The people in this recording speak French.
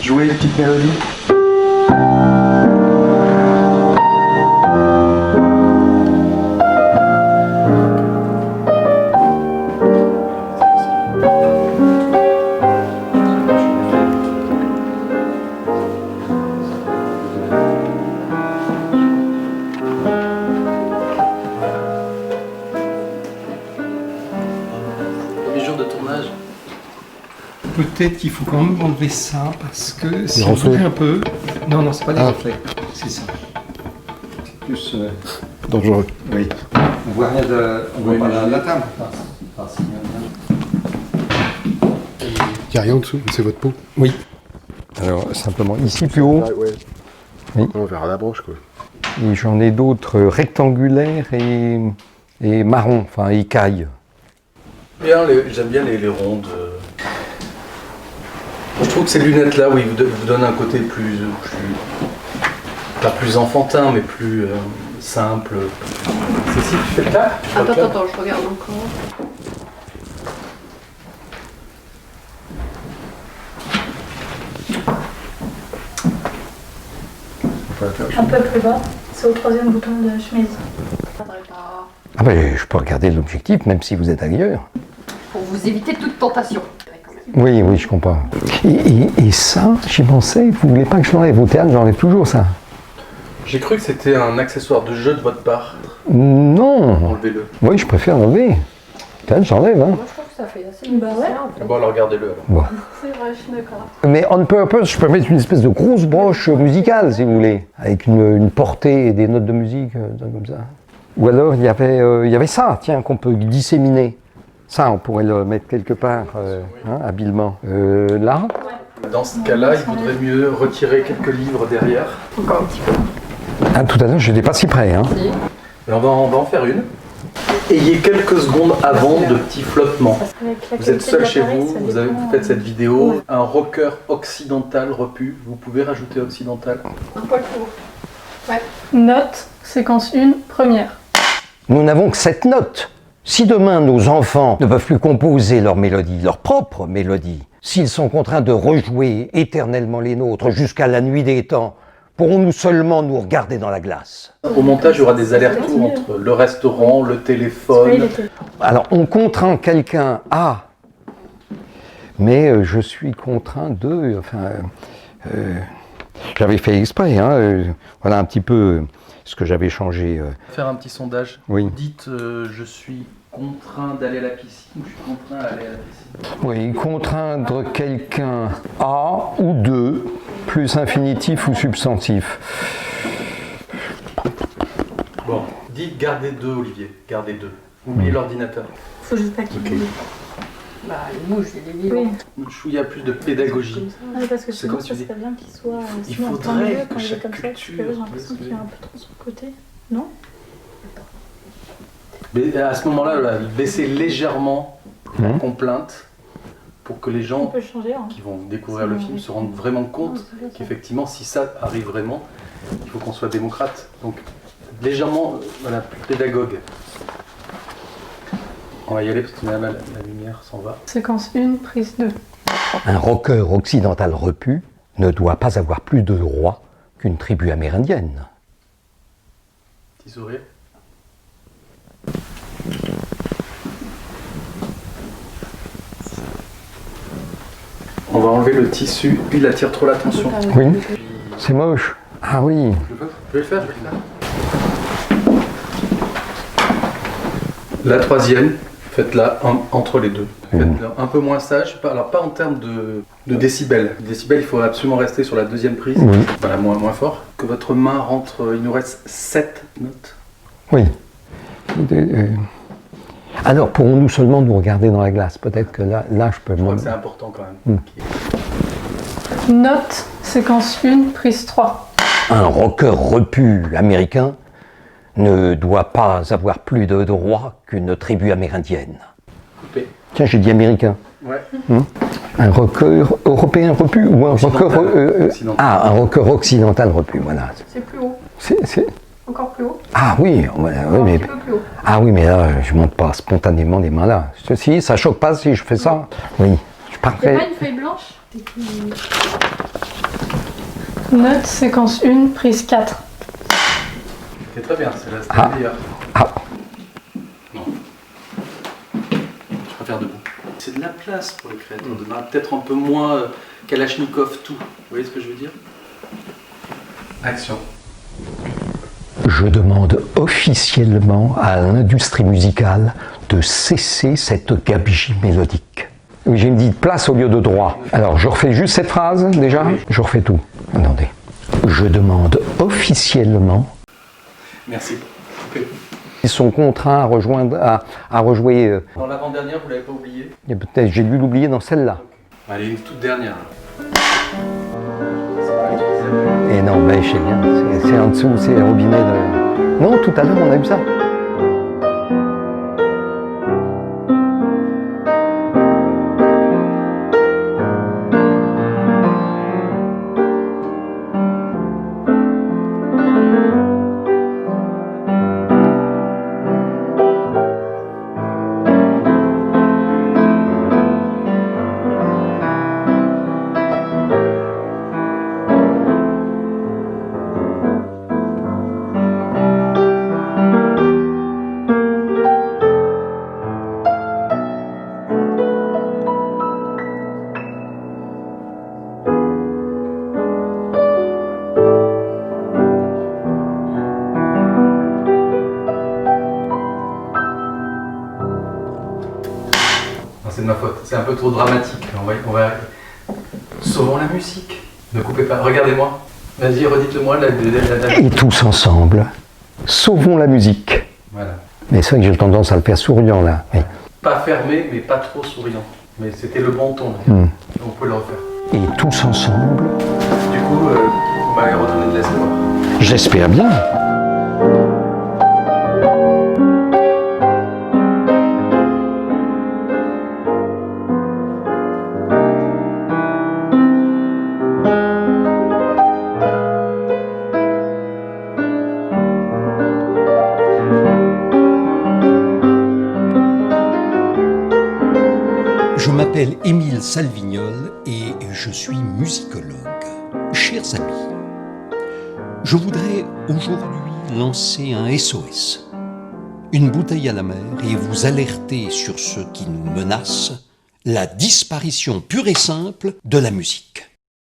jouer une petite mélodie. Peut-être qu'il faut quand même enlever ça parce que si on bouge un peu. Non, non, c'est pas des reflets, c'est ça. C'est plus dangereux. Oui. On voit rien de. On voit pas la table. Il n'y a rien en dessous, c'est votre peau. Oui. Alors, simplement, ici plus haut. Ah, ouais. Oui. On verra la broche, quoi. Et j'en ai d'autres rectangulaires et marron, enfin écailles. J'aime bien les rondes. Je trouve que ces lunettes-là, oui, vous donnent un côté pas plus enfantin, mais plus simple. Cécile, tu fais le cas? Attends, je regarde encore. Un peu plus bas, c'est au 3e bouton de chemise. Ah ben, je peux regarder l'objectif, même si vous êtes ailleurs. Pour vous éviter toute tentation. Oui, oui, je comprends. Et ça, j'y pensais, vous voulez pas que je l'enlève au théâtre, j'enlève toujours ça. J'ai cru que c'était un accessoire de jeu de votre part. Non. Enlevez-le. Oui, je préfère enlever. Théâtre, j'enlève, hein. Moi je trouve que ça fait assez Bah ouais. en fait. Bon, alors regardez-le alors. Bon. C'est vrai, je suis d'accord. Mais on purpose, je peux mettre une espèce de grosse broche musicale, si vous voulez, avec une portée et des notes de musique, comme ça. Ou alors, il y avait ça, tiens, qu'on peut disséminer. Ça, on pourrait le mettre quelque part, habilement. Là. Dans ce cas-là, il vaudrait mieux retirer quelques livres derrière. Encore un petit peu. Ah, tout à l'heure, je n'étais pas si près, hein. Si. Et on va en faire une. Ayez quelques secondes avant de petits flottements. Vous êtes seul chez vous, vous faites cette vidéo. Ouais. Un rocker occidental repu. Vous pouvez rajouter occidental. Un poil plus haut. Ouais. Note, séquence 1, première. Nous n'avons que 7 notes. Si demain nos enfants ne peuvent plus composer leur mélodie, leur propre mélodie, s'ils sont contraints de rejouer éternellement les nôtres jusqu'à la nuit des temps, pourrons-nous seulement nous regarder dans la glace? Au montage, il y aura des allers-retours entre le restaurant, le téléphone. Alors, on contraint quelqu'un à... Mais je suis contraint de... Enfin, j'avais fait exprès, hein. Voilà un petit peu ce que j'avais changé. Faire un petit sondage. Oui. Dites, je suis contraint d'aller à la piscine ou je suis contraint à aller à la piscine. Oui, contraindre quelqu'un à ou de, plus infinitif ou substantif. Bon, dites gardez 2, Olivier. Gardez 2. Oubliez l'ordinateur. Faut juste pas qu'il bouge. Bah, il bouge, il est vivant. Oui. Il y a plus de pédagogie. Ah, parce que C'est sinon, comme ça tu dis. serait bien qu'il soit. Il sinon, faudrait tant mieux, que quand il est chaque comme ça, parce que culture, j'ai l'impression qu'il est un peu trop sur le côté. Non? Mais à ce moment-là, là, baissez légèrement la complainte pour que les On gens peut changer. Hein. qui vont découvrir le film se rendent vraiment compte qu'effectivement, si ça arrive vraiment, il faut qu'on soit démocrate. Donc, légèrement, voilà, plus pédagogue. On va y aller parce que la lumière s'en va. Séquence 1, prise 2. Un rocker occidental repu ne doit pas avoir plus de droits qu'une tribu amérindienne. Petit sourire. On va enlever le tissu, il attire trop l'attention. Oui, c'est moche. Ah oui. Je vais le faire. La troisième, faites-la entre les deux. Faites-la un peu moins sage, alors pas en termes de décibels. Décibels, il faut absolument rester sur la deuxième prise, Oui. voilà, moins fort. Que votre main rentre, il nous reste 7 notes. Oui. Alors, pourrons-nous seulement nous regarder dans la glace? Peut-être que là je peux... Je crois que c'est important quand même. Note, séquence 1, prise 3. Un rocker repu américain ne doit pas avoir plus de droits qu'une tribu amérindienne. Coupé. Tiens, j'ai dit américain. Ouais. Un rocker européen repu ou un Occidental. rocker... Occidental. Ah, un rocker occidental repu, voilà. C'est plus haut. C'est... Encore plus haut. Ah oui, ouais, Encore mais... un petit peu plus haut. Ah oui, mais là, je monte pas spontanément les mains là. Si, ça choque pas si je fais ça? Oui, je C'est parfait. pas une feuille blanche? Note, séquence 1, prise 4. C'est très bien, c'est Ah. la meilleure. Ah, Non. Je préfère debout. C'est de la place pour le créateur. On donnera peut-être un peu moins Kalachnikov tout. Vous voyez ce que je veux dire? Action. je demande officiellement à l'industrie musicale de cesser cette gabegie mélodique. Oui, j'ai dit place au lieu de droit. Alors, je refais juste cette phrase, déjà. Je refais tout. Attendez. Je demande officiellement. Merci. Coupez. Ils sont contraints à rejoindre, à rejouer. Dans l'avant-dernière, vous l'avez pas oublié? Peut-être, j'ai dû l'oublier dans celle-là. Allez, une toute dernière. Et non, ben, je sais bien. C'est en dessous, c'est le robinet de. Non, tout à l'heure, on a eu ça. C'est de ma faute, c'est un peu trop dramatique. On va... Sauvons la musique. Ne coupez pas, regardez-moi. Vas-y, redites-le-moi la... Et tous ensemble, sauvons la musique. Voilà. Mais c'est vrai que j'ai tendance à le faire souriant, là. Oui. Pas fermé, mais pas trop souriant. Mais c'était le bon ton. On peut le refaire. Et tous ensemble, Du coup, vous m'avez redonné de l'espoir. j'espère bien. Je m'appelle Émile Salvignol et je suis musicologue. Chers amis, je voudrais aujourd'hui lancer un SOS, une bouteille à la mer et vous alerter sur ce qui nous menace, la disparition pure et simple de la musique.